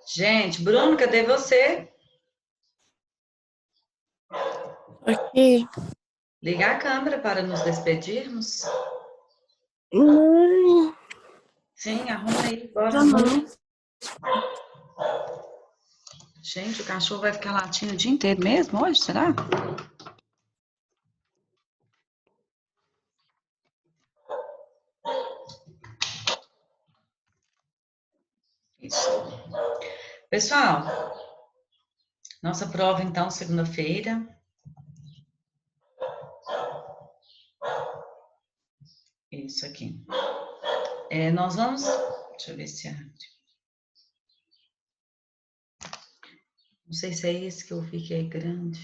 Gente, Bruno, cadê você? Aqui. Liga a câmera para nos despedirmos. Não, Sim, arruma aí, bora. não. Gente, o cachorro vai ficar latindo o dia inteiro mesmo hoje, será? Isso. Pessoal, nossa prova então, segunda-feira. Isso aqui. Nós vamos. Deixa eu ver se abre. Não sei se é esse que eu vi que é grande.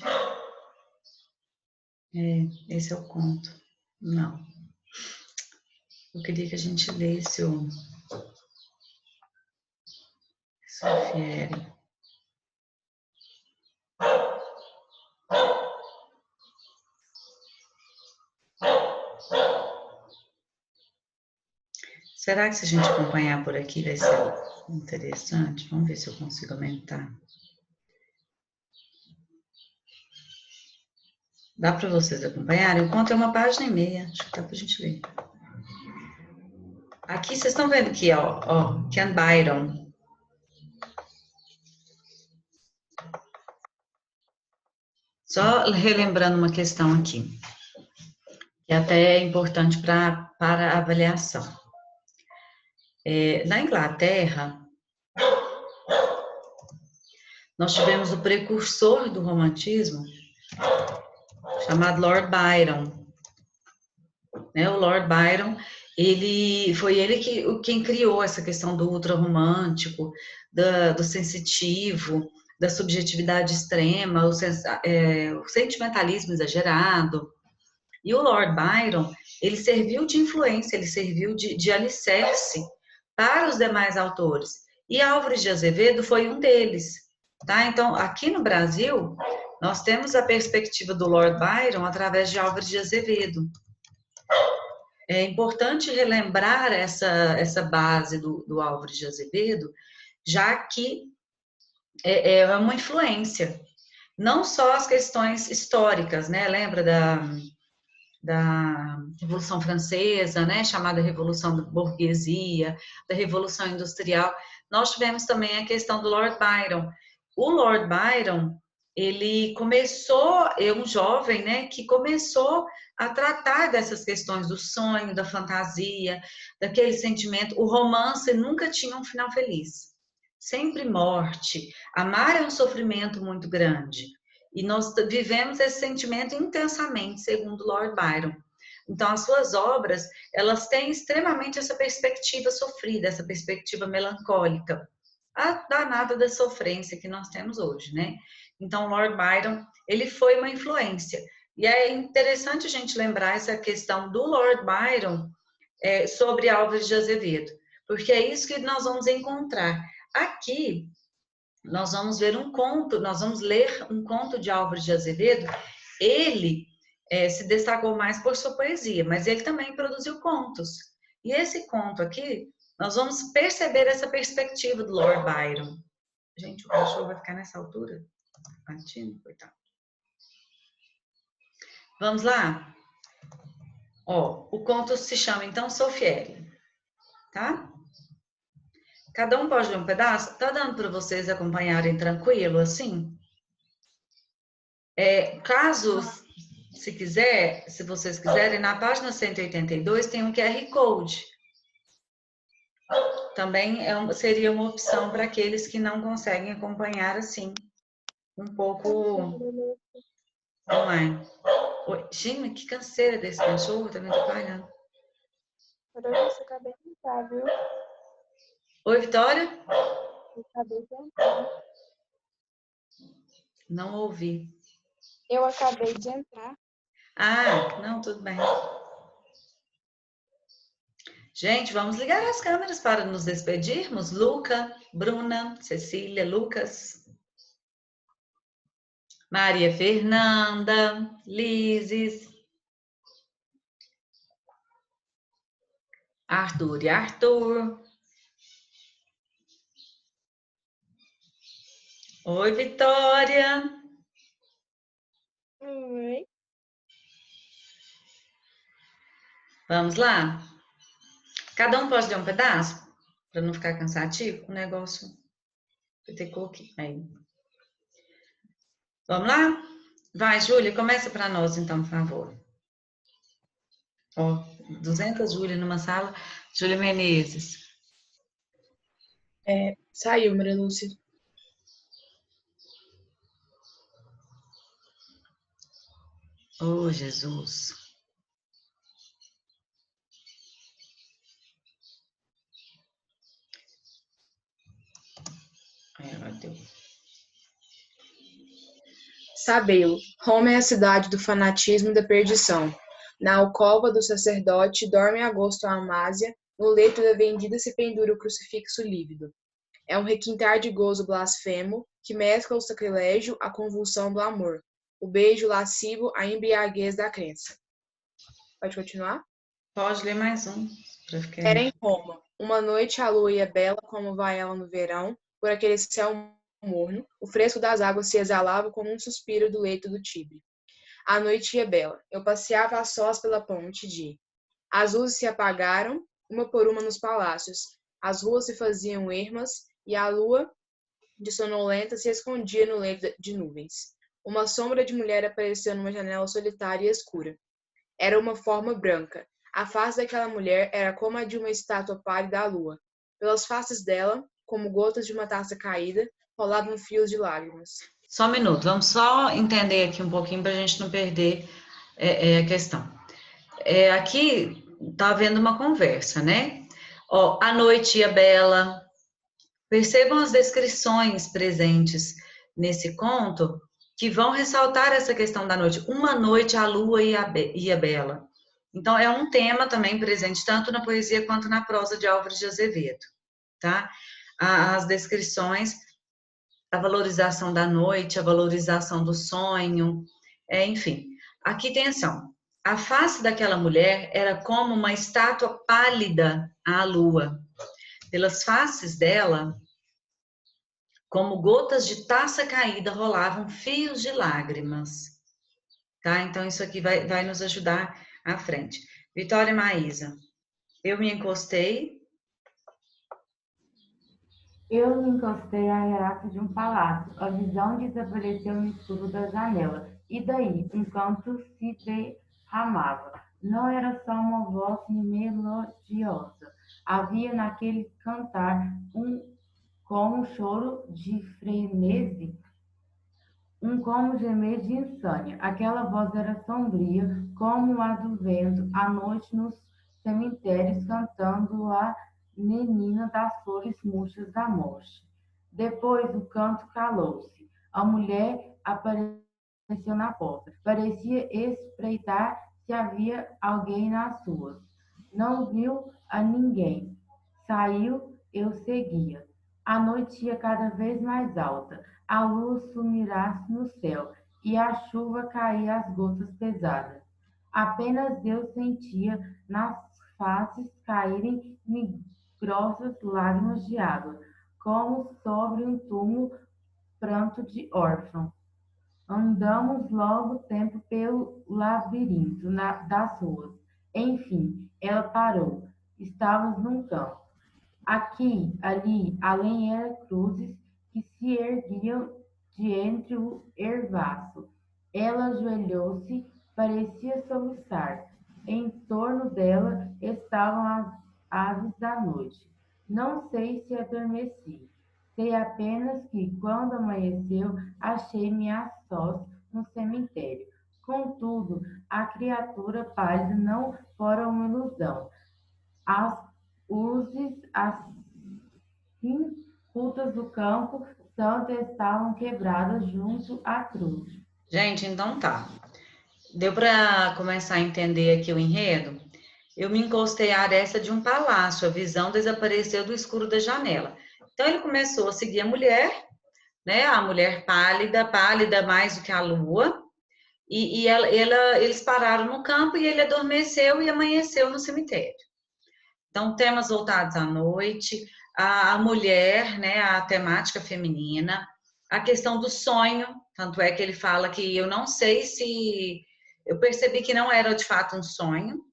Esse é o conto. Não. Eu queria que a gente lesse o Sofieri. Será que se a gente acompanhar por aqui vai ser interessante? Vamos ver se eu consigo aumentar. Dá para vocês acompanharem? O conto é 1,5 página, acho que dá para a gente ler. Aqui, vocês estão vendo aqui, ó, Ken Byron. Só relembrando uma questão aqui, que até é importante para a avaliação. Na Inglaterra, nós tivemos o precursor do romantismo, chamado Lord Byron. Né? O Lord Byron, foi ele quem criou essa questão do ultrarromântico, do sensitivo, da subjetividade extrema, o sentimentalismo exagerado. E o Lord Byron, ele serviu de influência, ele serviu de alicerce para os demais autores. E Álvares de Azevedo foi um deles. Tá? Então, aqui no Brasil, nós temos a perspectiva do Lord Byron através de Álvares de Azevedo. É importante relembrar essa base do Álvares de Azevedo, já que é uma influência. Não só as questões históricas, né? Lembra da Revolução Francesa, né? Chamada Revolução da Burguesia, da Revolução Industrial. Nós tivemos também a questão do Lord Byron. O Lord Byron, ele começou, um jovem, né, que começou a tratar dessas questões do sonho, da fantasia, daquele sentimento. O romance nunca tinha um final feliz. Sempre morte. Amar é um sofrimento muito grande. E nós vivemos esse sentimento intensamente, segundo Lord Byron. Então, as suas obras, elas têm extremamente essa perspectiva sofrida, essa perspectiva melancólica, a danada da sofrência que nós temos hoje, né? Então, Lord Byron, ele foi uma influência. E é interessante a gente lembrar essa questão do Lord Byron sobre Álvares de Azevedo, porque é isso que nós vamos encontrar. Aqui, nós vamos ver um conto, nós vamos ler um conto de Álvares de Azevedo. Ele se destacou mais por sua poesia, mas ele também produziu contos. E esse conto aqui, nós vamos perceber essa perspectiva do Lord Byron. Gente, o cachorro vai ficar nessa altura? Latindo, coitado. Vamos lá? Ó, o conto se chama, então, Sofieri, tá? Cada um pode ler um pedaço? Tá dando para vocês acompanharem tranquilo, assim? Caso, se vocês quiserem, na página 182 tem um QR Code. Também seria uma opção para aqueles que não conseguem acompanhar assim, um pouco online. Gente, que canseira desse cachorro, tá me atrapalhando. Você acabei de entrar, viu? Oi, Vitória? Eu acabei de entrar. Não ouvi. Eu acabei de entrar. Ah, não, tudo bem. Gente, vamos ligar as câmeras para nos despedirmos. Luca, Bruna, Cecília, Lucas, Maria Fernanda, Lises, Arthur e Arthur, Oi, Vitória. Oi. Vamos lá? Cada um pode ler um pedaço? Para não ficar cansativo? O negócio vai ter cookie. Aí. Vamos lá? Vai, Júlia, começa para nós, então, por favor. Ó, 200 Júlia numa sala. Júlia Menezes. Saiu, Maria Lúcia. Oh, Jesus. Ela deu. Sabê-lo. Roma é a cidade do fanatismo e da perdição. Na alcova do sacerdote dorme em agosto a Amásia, no leito da vendida se pendura o crucifixo lívido. É um requintar de gozo blasfemo que mescla o sacrilégio à convulsão do amor, o beijo lascivo à embriaguez da crença. Pode continuar? Pode ler mais um. Para Era ficar... em Roma. Uma noite a lua ia bela como vai ela no verão, por aquele céu morno, o fresco das águas se exalava como um suspiro do leito do Tibre. A noite ia bela. Eu passeava a sós pela ponte de. As luzes se apagaram, uma por uma nos palácios. As ruas se faziam ermas e a lua, de sonolenta, se escondia no leito de nuvens. Uma sombra de mulher apareceu numa janela solitária e escura. Era uma forma branca. A face daquela mulher era como a de uma estátua pálida à lua. Pelas faces dela, como gotas de uma taça caída, rolavam fios de lágrimas. Só um minuto, vamos só entender aqui um pouquinho para a gente não perder a questão. Aqui está havendo uma conversa, né? Ó, a noite ia bela. Percebam as descrições presentes nesse conto que vão ressaltar essa questão da noite. Uma noite a lua ia bela. Então, é um tema também presente tanto na poesia quanto na prosa de Álvares de Azevedo, tá? As descrições, a valorização da noite, a valorização do sonho, enfim. Aqui tem atenção. A face daquela mulher era como uma estátua pálida à lua. Pelas faces dela, como gotas de taça caída, rolavam fios de lágrimas. Tá? Então, isso aqui vai nos ajudar à frente. Vitória e Maísa. Eu me encostei. Eu me encostei à hierarquia de um palácio. A visão desapareceu no escuro da janela. E daí, um canto se derramava. Não era só uma voz melodiosa. Havia naquele cantar como um choro de frenesi, como gemer de insânia. Aquela voz era sombria, como a do vento, à noite nos cemitérios, cantando a menina das flores murchas da morte. Depois o canto calou-se. A mulher apareceu na porta. Parecia espreitar se havia alguém nas ruas. Não viu a ninguém. Saiu, eu seguia. A noite ia cada vez mais alta. A luz sumirá no céu, e a chuva caía as gotas pesadas. Apenas eu sentia nas faces caírem grossas lágrimas de água, como sobre um túmulo pranto de órfão. Andamos logo tempo pelo labirinto das ruas. Enfim, ela parou. Estávamos num campo. Aqui, ali, além eram cruzes que se erguiam de entre o ervaço. Ela ajoelhou-se, parecia soluçar. Em torno dela estavam as aves da noite. Não sei se adormeci. Sei apenas que, quando amanheceu, achei-me a sós no cemitério. Contudo, a criatura pálida não fora uma ilusão. As urzes, as cincutas do campo santo estavam quebradas junto à cruz. Gente, então tá. Deu para começar a entender aqui o enredo? Eu me encostei à aresta de um palácio, a visão desapareceu do escuro da janela. Então, ele começou a seguir a mulher, né? A mulher pálida, pálida mais do que a lua, e eles pararam no campo e ele adormeceu e amanheceu no cemitério. Então, temas voltados à noite, a mulher, né, a temática feminina, a questão do sonho, tanto é que ele fala que eu não sei se... Eu percebi que não era de fato um sonho.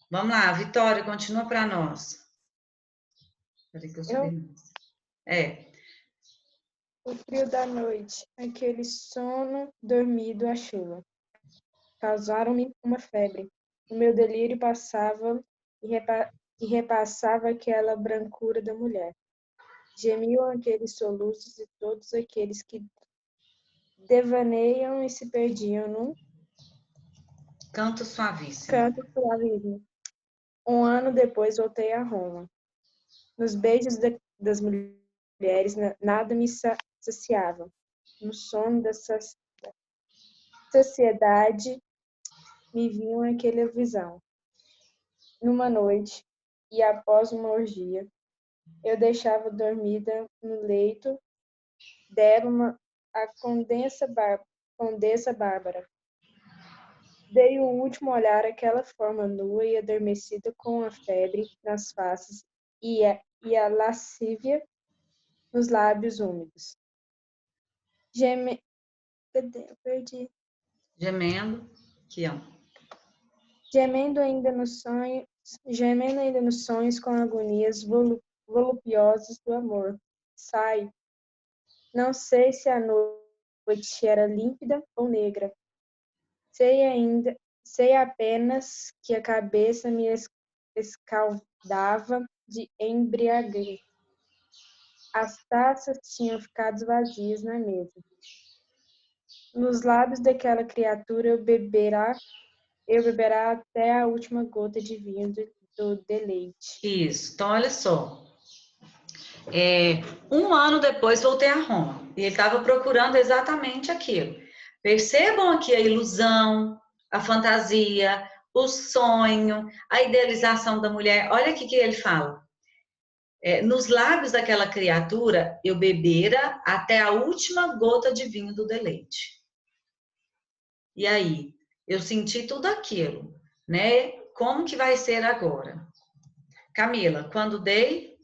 Vamos lá, Vitória, continua para nós. Peraí que eu subi mais. O frio da noite, aquele sono dormido a chuva, causaram-me uma febre. O meu delírio passava e repassava aquela brancura da mulher. Gemiam aqueles soluços e todos aqueles que devaneiam e se perdiam num Canto suavíssimo. canto suavíssimo. Um ano depois voltei a Roma. Nos beijos das mulheres nada me saciava. No sono da saciedade me vinha aquela visão. Numa noite, e após uma orgia, eu deixava dormida no leito dela a Condessa Bárbara. Dei um último olhar àquela forma nua e adormecida com a febre nas faces e a lascívia nos lábios úmidos. Cadê? Eu perdi. Gemendo. Aqui, ó. Gemendo ainda nos sonhos com agonias volupiosas do amor. Saio. Não sei se a noite era límpida ou negra. Sei apenas que a cabeça me escaldava de embriaguez. As taças tinham ficado vazias na mesa. Nos lábios daquela criatura eu beberá até a última gota de vinho do deleite. Isso. Então, olha só. Um ano depois voltei a Roma. E ele estava procurando exatamente aquilo. Percebam aqui a ilusão, a fantasia, o sonho, a idealização da mulher. Olha aqui que ele fala. Nos lábios daquela criatura eu bebera até a última gota de vinho do deleite. E aí? Eu senti tudo aquilo, né? Como que vai ser agora? Camila, quando dei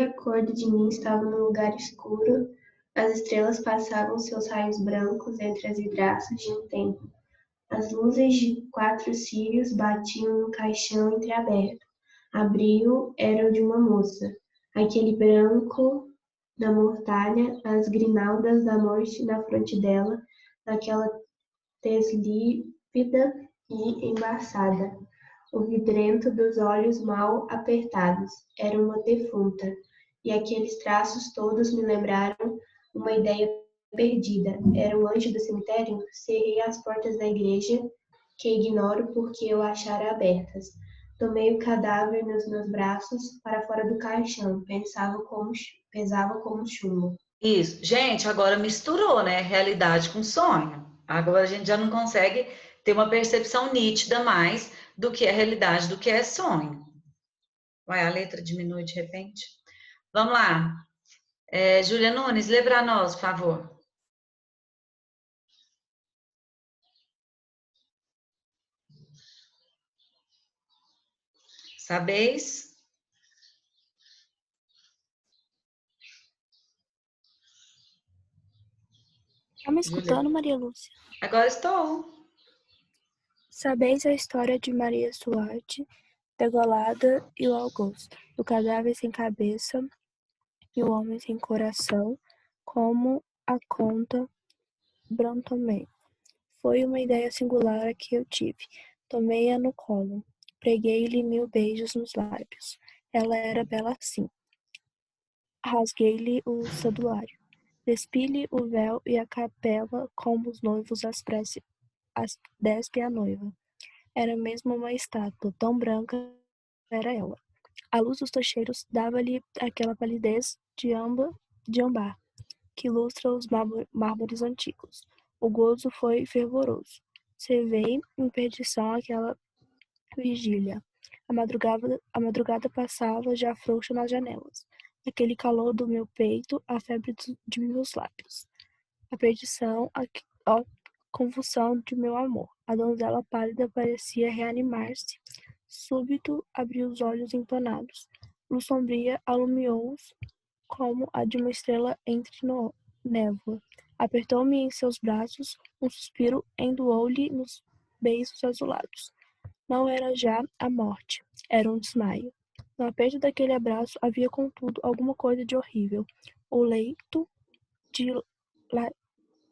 a cor de mim estava num lugar escuro, as estrelas passavam seus raios brancos entre as vidraças de um templo. As luzes de 4 círios batiam no caixão entreaberto. Abriu era o de uma moça. Aquele branco da mortalha, as grinaldas da morte na fronte dela, naquela tez lívida e embaçada. O vidrento dos olhos mal apertados. Era uma defunta. E aqueles traços todos me lembraram uma ideia perdida. Era um anjo do cemitério? Cerrei as portas da igreja, que ignoro porque eu achara abertas. Tomei o cadáver nos meus braços para fora do caixão. Pesava como chumbo. isso. Gente, agora misturou, né? Realidade com sonho. Agora a gente já não consegue ter uma percepção nítida mais do que é realidade, do que é sonho. Vai, a letra diminui de repente. Vamos lá. Júlia Nunes, lê para nós, por favor. Sabeis? Tá me escutando, Júlia? Maria Lúcia? Agora estou. Sabeis a história de Maria Stuart, degolada e o Augusto, do cadáver sem cabeça e o homem sem coração, como a conta Brontë. Foi uma ideia singular a que eu tive. Tomei-a no colo. Preguei-lhe 1000 beijos nos lábios. Ela era bela assim. Rasguei-lhe o cedulário. Despi-lhe o véu e a capela como os noivos despe a noiva. Era mesmo uma estátua, tão branca era ela. A luz dos tocheiros dava-lhe aquela palidez de âmbar que ilustra os mármores antigos. O gozo foi fervoroso. Servei em perdição aquela vigília. A madrugada passava já frouxa nas janelas. Aquele calor do meu peito, a febre de meus lábios. A perdição, a convulsão de meu amor. A donzela pálida parecia reanimar-se. Súbito abri os olhos empanados. Luz sombria alumiou-os como a de uma estrela entre névoa. Apertou-me em seus braços, um suspiro endoou-lhe nos beiços azulados. Não era já a morte, era um desmaio. No aperto daquele abraço havia, contudo, alguma coisa de horrível. O leito de Lágia.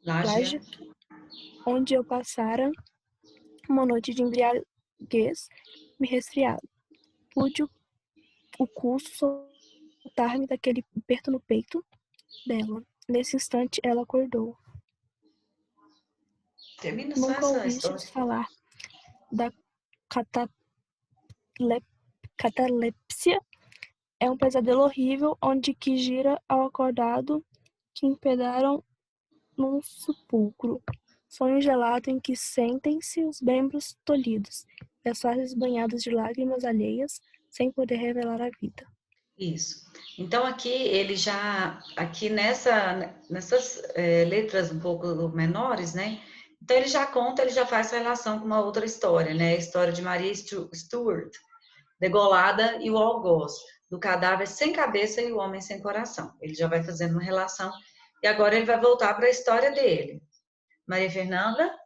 laje onde eu passara uma noite de embriaguez me resfriava. Pude o curso soltar-me daquele aperto no peito dela. Nesse instante, ela acordou. Termina só Nunca essa história. ouvistes falar da catalepsia? É um pesadelo horrível onde que gira ao acordado que empedaram num sepulcro. Sonho gelado em que sentem-se os membros tolhidos e as faces banhadas de lágrimas alheias sem poder revelar a vida. Isso. Então aqui ele já, aqui nessas letras um pouco menores, né? Então ele já conta, ele já faz relação com uma outra história, né? A história de Maria Stuart, degolada e o algoz, do cadáver sem cabeça e o homem sem coração. Ele já vai fazendo uma relação e agora ele vai voltar para a história dele. Maria Fernanda?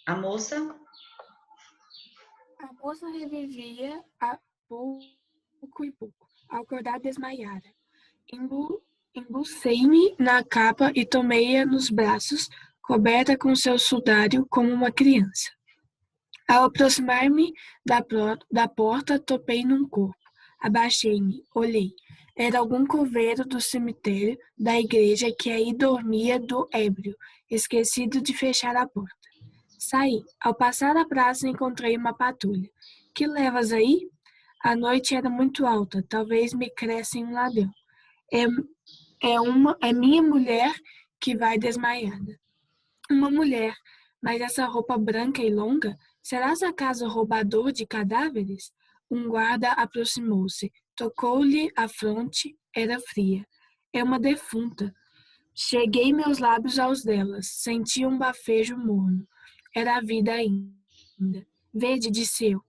A moça? A moça revivia a pouco e pouco, ao acordar desmaiada. Embucei-me na capa e tomei-a nos braços, coberta com seu sudário como uma criança. Ao aproximar-me da porta, topei num corpo. Abaixei-me, olhei. Era algum coveiro do cemitério da igreja que aí dormia do ébrio, esquecido de fechar a porta. Saí. Ao passar a praça, encontrei uma patrulha. Que levas aí? A noite era muito alta, talvez me cresce um ladrão. É minha mulher que vai desmaiada. Uma mulher, mas essa roupa branca e longa, serás acaso roubador de cadáveres? Um guarda aproximou-se, tocou-lhe a fronte, era fria. É uma defunta. Cheguei meus lábios aos delas, senti um bafejo morno. Era a vida ainda. Vede, disse eu.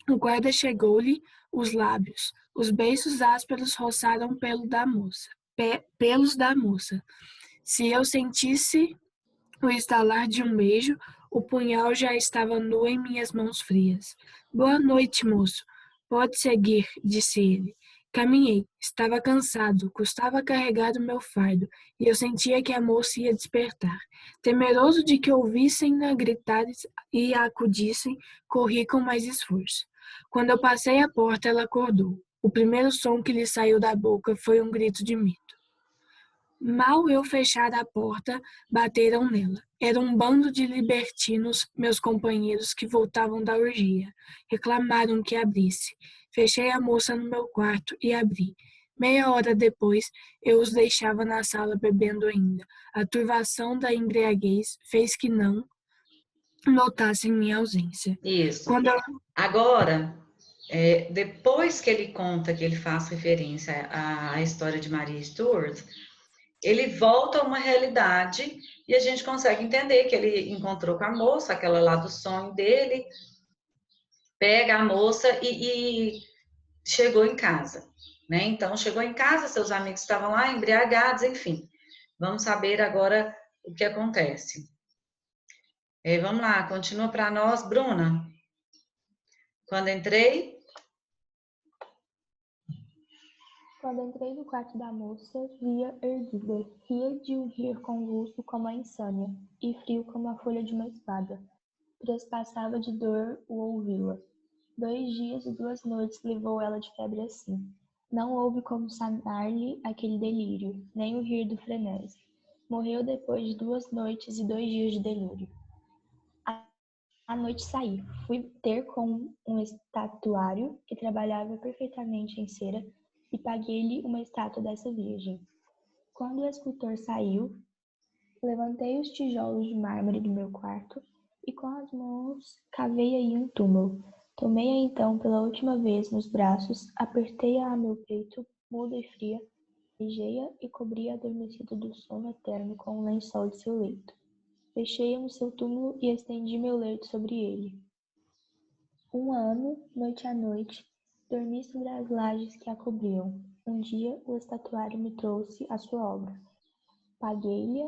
O guarda chegou-lhe os lábios. Os beiços ásperos roçaram pelos da moça. Se eu sentisse o estalar de um beijo, o punhal já estava nu em minhas mãos frias. Boa noite, moço. Pode seguir, disse ele. Caminhei. Estava cansado. Custava carregar o meu fardo, e eu sentia que a moça ia despertar. Temeroso de que ouvissem-na gritar e a acudissem, corri com mais esforço. Quando eu passei a porta, ela acordou. O primeiro som que lhe saiu da boca foi um grito de medo. Mal eu fechar a porta, bateram nela. Era um bando de libertinos, meus companheiros que voltavam da orgia. Reclamaram que abrisse. Fechei a moça no meu quarto e abri. Meia hora depois, eu os deixava na sala bebendo ainda. A turvação da embriaguez fez que não notassem minha ausência. Isso. Quando eu... Agora, depois que ele conta que ele faz referência à história de Maria Stuart, ele volta a uma realidade e a gente consegue entender que ele encontrou com a moça, aquela lá do sonho dele, pega a moça e chegou em casa, né? Então, chegou em casa, seus amigos estavam lá embriagados, enfim. Vamos saber agora o que acontece. Vamos lá, continua para nós, Bruna. Quando entrei no quarto da moça, via erguida, ria de um rir convulso como a insânia, e frio como a folha de uma espada. Trespassava de dor o ouvi-la. 2 dias e 2 noites levou ela de febre assim. Não houve como sanar-lhe aquele delírio, nem o rir do frenesi. Morreu depois de 2 noites e 2 dias de delírio. À noite saí. Fui ter com um estatuário que trabalhava perfeitamente em cera e paguei-lhe uma estátua dessa virgem. Quando o escultor saiu, levantei os tijolos de mármore do meu quarto e com as mãos cavei aí um túmulo. Tomei-a então pela última vez nos braços, apertei-a a meu peito, muda e fria, beijei-a e cobri-a adormecida do sono eterno com o lençol de seu leito. Fechei-a no seu túmulo e estendi meu leito sobre ele. 1 ano, noite a noite, Dormi sobre as lajes que a cobriam. Um dia o estatuário me trouxe a sua obra. Paguei-lhe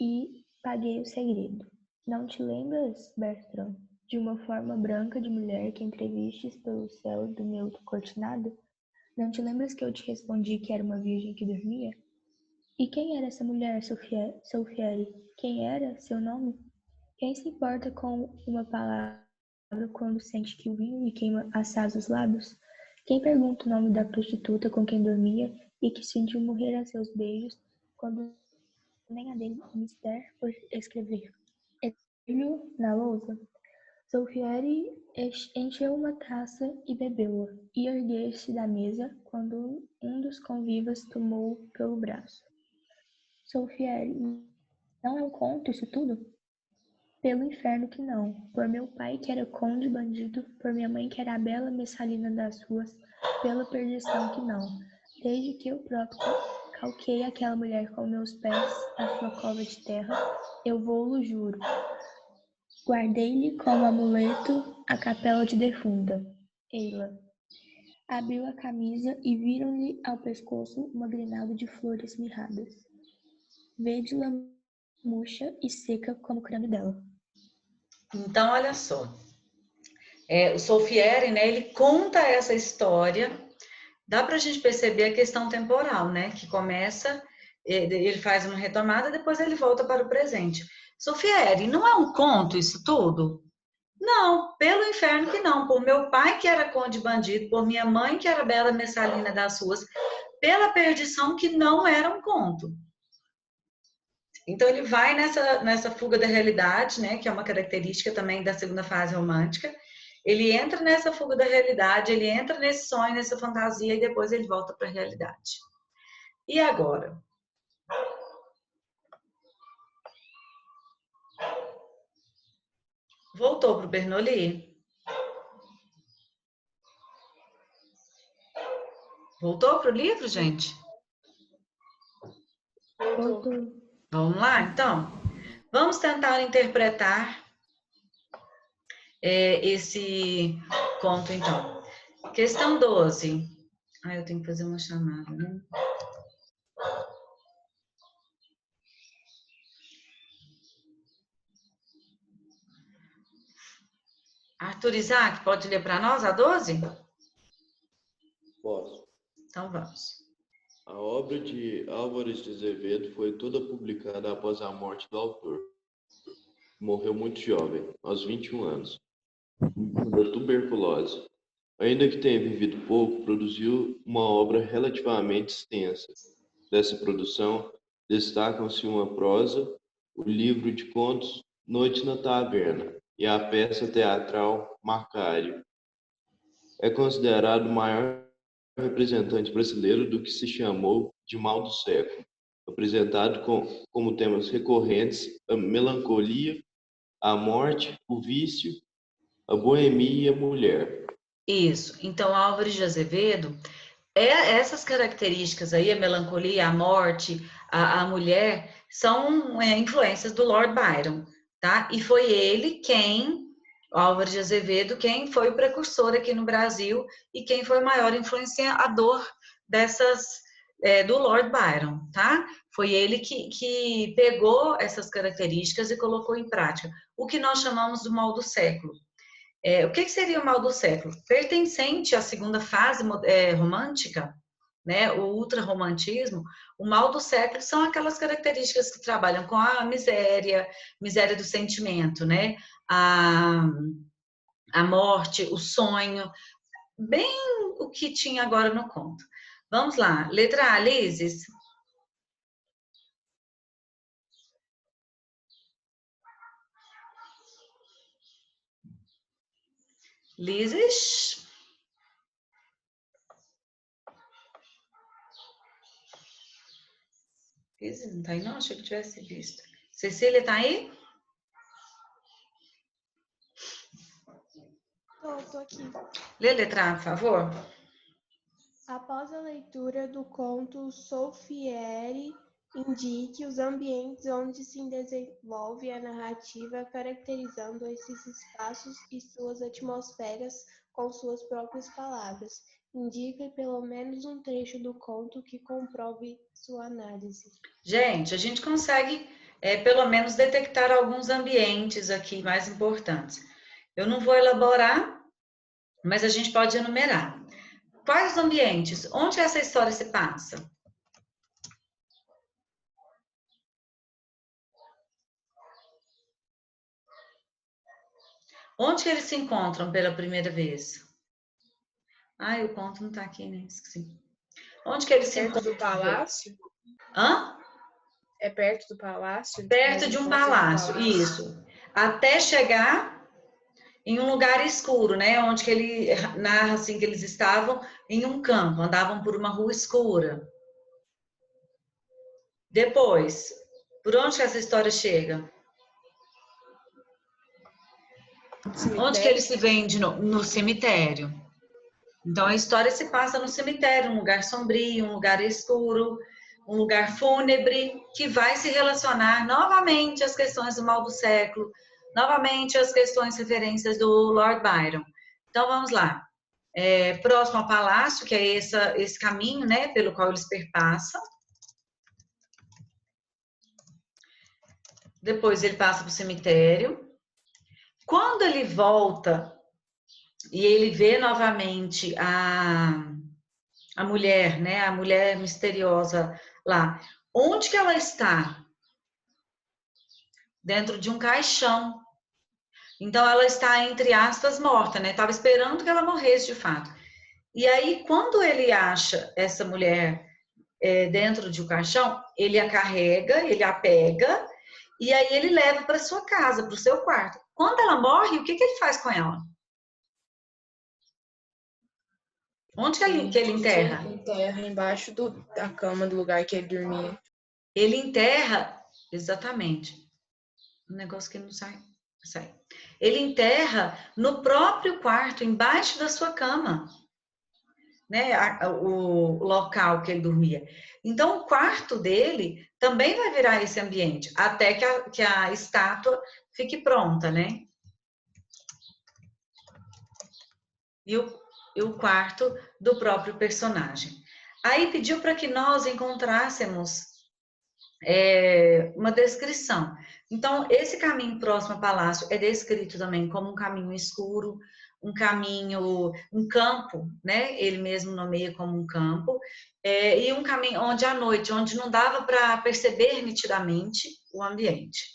e paguei o segredo. Não te lembras, Bertrand, de uma forma branca de mulher que entrevistes pelo céu do meu cortinado? Não te lembras que eu te respondi que era uma virgem que dormia? E quem era essa mulher, Soufieri? Quem era seu nome? Quem se importa com uma palavra quando sente que o vinho lhe queima assaz os lábios? Quem pergunta o nome da prostituta com quem dormia e que sentiu morrer a seus beijos quando nem a dele mister por escrever? Escreveu na lousa. Soufieri encheu uma taça e bebeu-a, e erguer-se da mesa quando um dos convivas tomou-o pelo braço. Soufieri, não é um conto isso tudo? Pelo inferno que não, por meu pai que era conde bandido, por minha mãe que era a bela Messalina das ruas, pela perdição que não. Desde que eu próprio calquei aquela mulher com meus pés à sua cova de terra, eu vou-lo juro. Guardei-lhe como amuleto a capela de defunta. Eila. Abriu a camisa e viram-lhe ao pescoço uma grinalda de flores mirradas. Vede-la murcha e seca como o crânio dela. Então, olha só. O Soufieri, né, ele conta essa história. Dá para a gente perceber a questão temporal, né? Que começa, ele faz uma retomada, depois ele volta para o presente. Soufieri, não é um conto isso tudo? Não, pelo inferno que não. Por meu pai que era conde bandido, por minha mãe que era bela Messalina das ruas, pela perdição que não era um conto. Então ele vai nessa fuga da realidade, né, que é uma característica também da segunda fase romântica. Ele entra nessa fuga da realidade, ele entra nesse sonho, nessa fantasia e depois ele volta para a realidade. E agora? Voltou para o Bernoulli? Voltou para o livro, gente? Voltou. Vamos lá, então? Vamos tentar interpretar esse conto, então. Questão 12. Eu tenho que fazer uma chamada, né? Arthur Isaac, pode ler para nós a 12? Posso. Então vamos. A obra de Álvares de Azevedo foi toda publicada após a morte do autor. Morreu muito jovem, aos 21 anos, da tuberculose. Ainda que tenha vivido pouco, produziu uma obra relativamente extensa. Dessa produção, destacam-se uma prosa, o livro de contos Noite na Taverna e a peça teatral Macário. É considerado o maior representante brasileiro do que se chamou de mal do século, apresentado como temas recorrentes a melancolia, a morte, o vício, a boemia e a mulher. Isso. Então, Álvares de Azevedo, essas características aí, a melancolia, a morte, a mulher, são influências do Lord Byron, tá? E foi ele Álvares de Azevedo, quem foi o precursor aqui no Brasil e quem foi o maior influenciador do Lord Byron, tá? Foi ele que pegou essas características e colocou em prática. O que nós chamamos do mal do século. O que seria o mal do século? Pertencente à segunda fase romântica, né, o ultrarromantismo, o mal do século são aquelas características que trabalham com a miséria do sentimento, né, a morte, o sonho, bem o que tinha agora no conto. Vamos lá, letra A, Lises. Lises. Lises não tá aí não? Achei que tivesse visto. Cecília tá aí? Tô aqui. Lê a letra A, por favor. Após a leitura do conto, Soufieri indique os ambientes onde se desenvolve a narrativa, caracterizando esses espaços e suas atmosferas com suas próprias palavras. Indique pelo menos um trecho do conto que comprove sua análise. Gente, a gente consegue pelo menos detectar alguns ambientes aqui mais importantes. Eu não vou elaborar, mas a gente pode enumerar. Quais os ambientes? Onde essa história se passa? Onde que eles se encontram pela primeira vez? Ai, o conto não tá aqui, né? Esqueci. Onde que eles se Perto encontram? do palácio? Hã? É perto do palácio? Perto de um palácio, isso. Até chegar em um lugar escuro, né? Onde que ele narra assim que eles estavam em um campo, andavam por uma rua escura. Depois, por onde que essa história chega? Onde que ele se vende no cemitério? Então a história se passa no cemitério, um lugar sombrio, um lugar escuro, um lugar fúnebre, que vai se relacionar novamente às questões do mal do século, novamente às questões referências do Lord Byron. Então vamos lá. Próximo ao palácio, que é esse caminho, né, pelo qual eles perpassam. Depois ele passa para o cemitério. Quando ele volta e ele vê novamente a mulher, né, a mulher misteriosa lá, onde que ela está? Dentro de um caixão. Então ela está, entre aspas, morta, né? Estava esperando que ela morresse de fato. E aí, quando ele acha essa mulher dentro de um caixão, ele a carrega, ele a pega, e aí ele leva para sua casa, para o seu quarto. Quando ela morre, o que ele faz com ela? Onde que ele enterra? Enterra embaixo da cama do lugar que ele dormia. Ele enterra, exatamente. Um negócio que não sai. Ele enterra no próprio quarto, embaixo da sua cama, né? O local que ele dormia. Então, o quarto dele também vai virar esse ambiente, até que a estátua fique pronta, né? E o quarto do próprio personagem. Aí pediu para que nós encontrássemos uma descrição. Então, esse caminho próximo ao palácio é descrito também como um caminho escuro, um caminho, um campo, né? Ele mesmo nomeia como um campo, e um caminho onde à noite, onde não dava para perceber nitidamente o ambiente.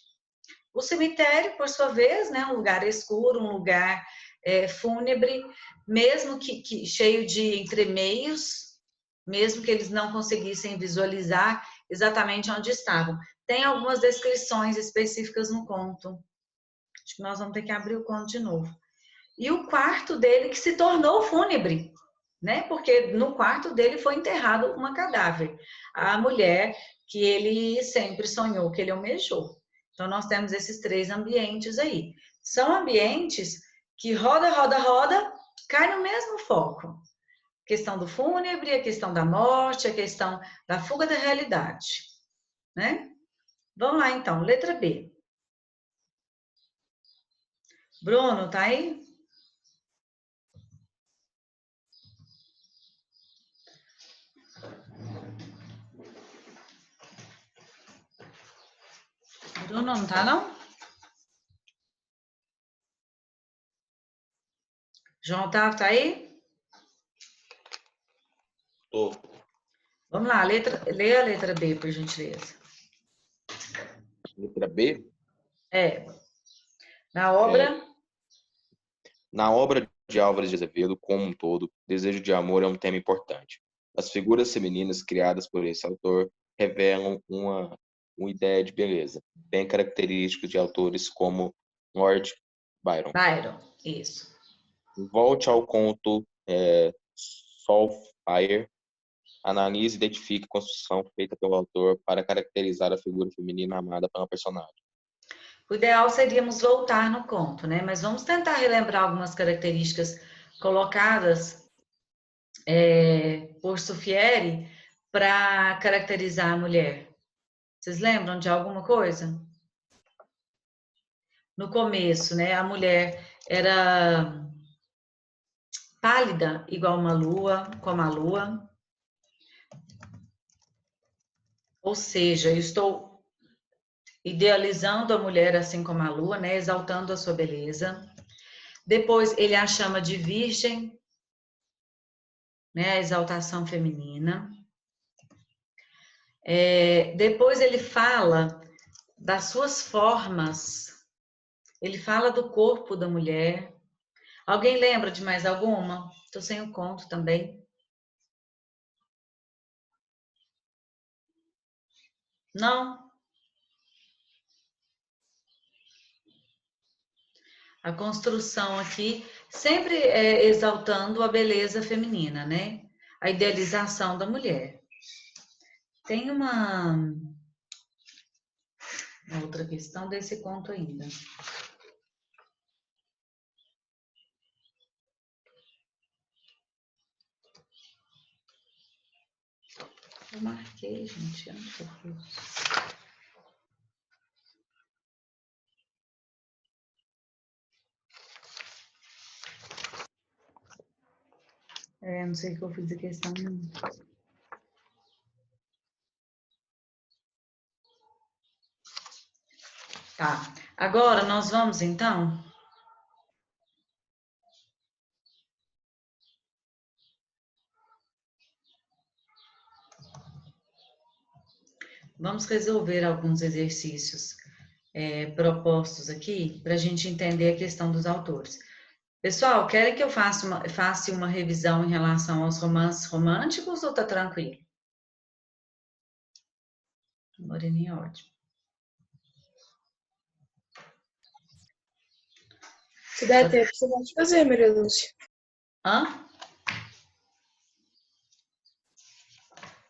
O cemitério, por sua vez, né? Um lugar escuro, um lugar fúnebre, mesmo que cheio de entremeios, mesmo que eles não conseguissem visualizar exatamente onde estavam. Tem algumas descrições específicas no conto. Acho que nós vamos ter que abrir o conto de novo. E o quarto dele que se tornou fúnebre, né? Porque no quarto dele foi enterrado uma cadáver. A mulher que ele sempre sonhou, que ele almejou. Então nós temos esses 3 ambientes aí. São ambientes que roda, roda, roda, cai no mesmo foco. A questão do fúnebre, a questão da morte, a questão da fuga da realidade, né? Vamos lá, então. Letra B. Bruno, tá aí? Bruno, não tá, não? João Otávio, tá aí? Tô. Vamos lá, lê a letra B, por gentileza. Letra B. Na obra... Na obra de Álvares de Azevedo, como um todo, desejo de amor é um tema importante. As figuras femininas criadas por esse autor revelam uma ideia de beleza, bem característica de autores como Lord Byron. Byron, isso. Volte ao conto Soulfire, analise e identifique a construção feita pelo autor para caracterizar a figura feminina amada pela personagem. O ideal seríamos voltar no conto, né? Mas vamos tentar relembrar algumas características colocadas por Sufieri para caracterizar a mulher. Vocês lembram de alguma coisa? No começo, né? A mulher era pálida, igual uma lua, como a lua. Ou seja, eu estou idealizando a mulher assim como a lua, né? Exaltando a sua beleza. Depois ele a chama de virgem, né? A exaltação feminina. Depois ele fala das suas formas. Ele fala do corpo da mulher. Alguém lembra de mais alguma? Estou sem o conto também. Não? A construção aqui sempre exaltando a beleza feminina, né? A idealização da mulher. Tem uma outra questão desse conto ainda. Eu marquei, gente. Onde que eu pus? Não sei o que eu fiz a questão. Tá. Agora nós vamos, então, vamos resolver alguns exercícios propostos aqui para a gente entender a questão dos autores. Pessoal, querem que eu faça uma revisão em relação aos romances românticos ou tá tranquilo? Moreninha, ótimo. Se der tempo, você pode fazer, Maria Lúcia. Hã?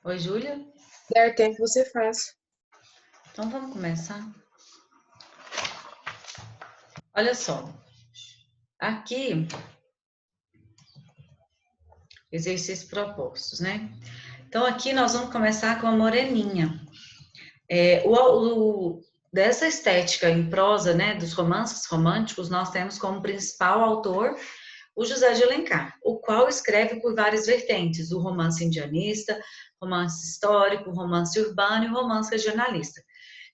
Oi, Júlia? Se der tempo, você faz. Então vamos começar. Olha só. Aqui, exercícios propostos, né? Então aqui nós vamos começar com a Moreninha. Dessa estética em prosa, né, dos romances românticos, nós temos como principal autor o José de Alencar, o qual escreve por várias vertentes, o romance indianista, romance histórico, romance urbano e romance regionalista.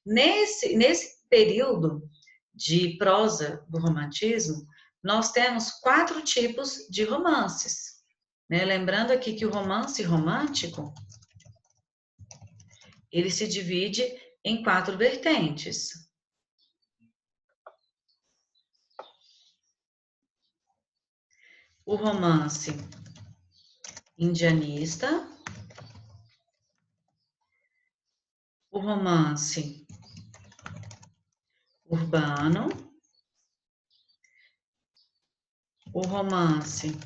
Nesse período de prosa do romantismo, nós temos 4 tipos de romances, né? Lembrando aqui que o romance romântico, ele se divide em 4 vertentes. O romance indianista, o romance urbano, o romance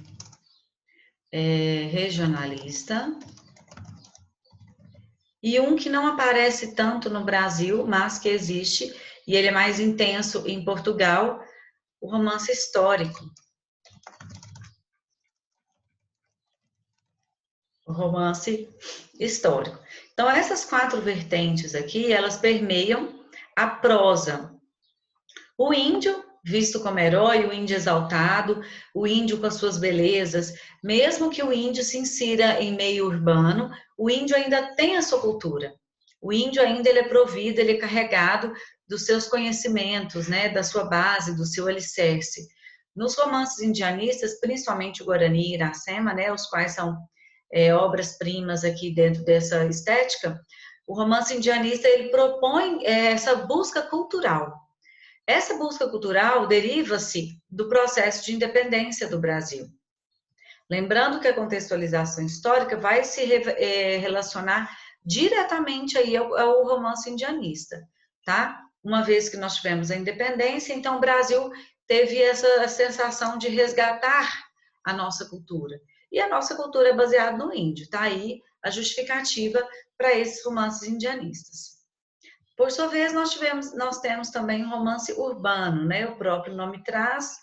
regionalista, e um que não aparece tanto no Brasil, mas que existe, e ele é mais intenso em Portugal, o romance histórico. O romance histórico. Então, essas 4 vertentes aqui, elas permeiam a prosa. O índio, visto como herói, o índio exaltado, o índio com as suas belezas, mesmo que o índio se insira em meio urbano, o índio ainda tem a sua cultura. O índio ainda ele é provido, ele é carregado dos seus conhecimentos, né, da sua base, do seu alicerce. Nos romances indianistas, principalmente o Guarani e Iracema, né, os quais são obras-primas aqui dentro dessa estética, o romance indianista ele propõe essa busca cultural. Essa busca cultural deriva-se do processo de independência do Brasil. Lembrando que a contextualização histórica vai se relacionar diretamente aí ao romance indianista, tá? Uma vez que nós tivemos a independência, então o Brasil teve essa sensação de resgatar a nossa cultura. E a nossa cultura é baseada no índio, tá aí a justificativa para esses romances indianistas. Por sua vez, nós temos também o romance urbano, né? O próprio nome traz,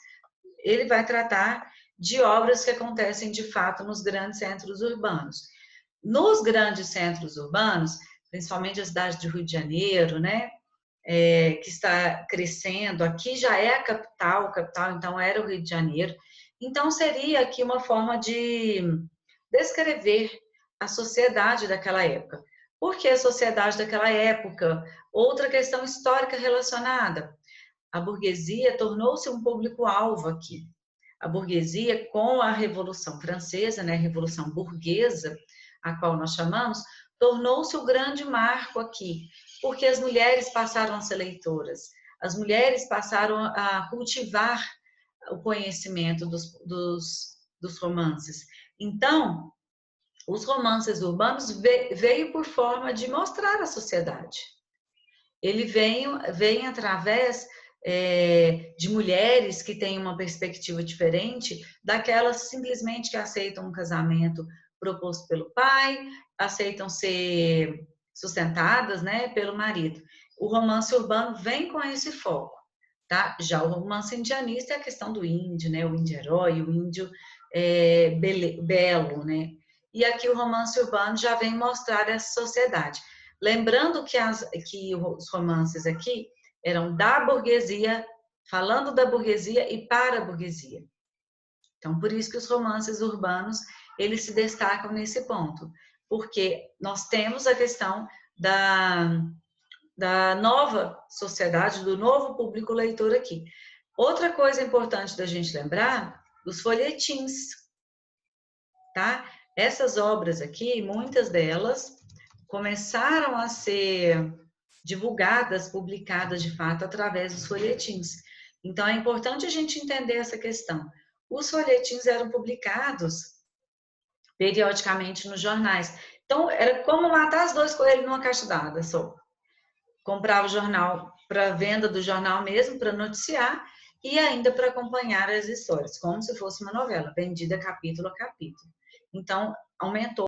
ele vai tratar de obras que acontecem de fato nos grandes centros urbanos. Nos grandes centros urbanos, principalmente a cidade do Rio de Janeiro, né? Que está crescendo, aqui já é a capital então era o Rio de Janeiro. Então, seria aqui uma forma de descrever a sociedade daquela época. Por que a sociedade daquela época? Outra questão histórica relacionada. A burguesia tornou-se um público-alvo aqui. A burguesia, com a Revolução Francesa, né, a Revolução Burguesa, a qual nós chamamos, tornou-se o grande marco aqui, porque as mulheres passaram a ser leitoras, as mulheres passaram a cultivar o conhecimento dos romances. Então, os romances urbanos veio por forma de mostrar a sociedade. Ele vem através de mulheres que têm uma perspectiva diferente daquelas simplesmente que aceitam um casamento proposto pelo pai, aceitam ser sustentadas, né, pelo marido. O romance urbano vem com esse foco, tá? Já o romance indianista é a questão do índio, né, o índio herói, o índio belo, né? E aqui o romance urbano já vem mostrar essa sociedade. Lembrando que os romances aqui eram da burguesia, falando da burguesia e para a burguesia. Então, por isso que os romances urbanos, eles se destacam nesse ponto, porque nós temos a questão da nova sociedade, do novo público leitor aqui. Outra coisa importante da gente lembrar, os folhetins, tá? Essas obras aqui, muitas delas, começaram a ser divulgadas, publicadas de fato através dos folhetins. Então é importante a gente entender essa questão. Os folhetins eram publicados periodicamente nos jornais. Então era como matar os dois coelhos numa caixa d'água só. Comprava o jornal para venda do jornal mesmo, para noticiar e ainda para acompanhar as histórias, como se fosse uma novela, vendida capítulo a capítulo. Então aumentou